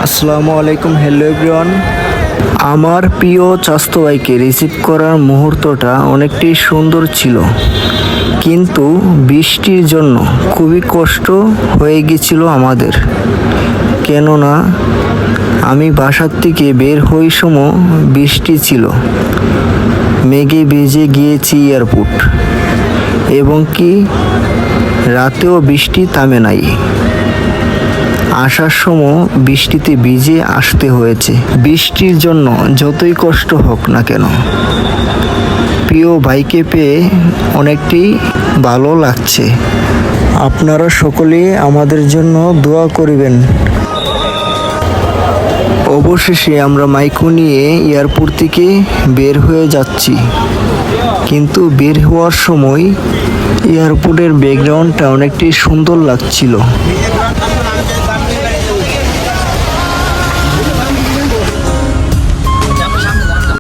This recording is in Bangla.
আসসালামু আলাইকুম, হ্যালো এভরিওয়ান। আমার প্রিয় চাস্তো ভাইকে রিসিভ করার মুহূর্তটা অনেকটাই সুন্দর ছিল, কিন্তু বৃষ্টির জন্য খুবই কষ্ট হয়ে গেছিল আমাদের। কেননা আমি বাসার থেকে বের হই সময় বৃষ্টি ছিল, মেঘে ভিজে গিয়েছি এয়ারপোর্ট, এবং কি রাতেও বৃষ্টি থামে নাই। আসার সময় বৃষ্টিতে ভিজে আসতে হয়েছে। বৃষ্টির জন্য যতই কষ্ট হোক না কেন, প্রিয় ভাইকে পেয়ে অনেকটাই ভালো লাগছে। আপনারা সকলেই আমাদের জন্য দোয়া করবেন। অবশেষে আমরা মাইকো নিয়ে এয়ারপোর্ট থেকে বের হয়ে যাচ্ছি, কিন্তু বের হওয়ার সময় এয়ারপোর্টের ব্যাকগ্রাউন্ডটা অনেকটাই সুন্দর লাগছিল।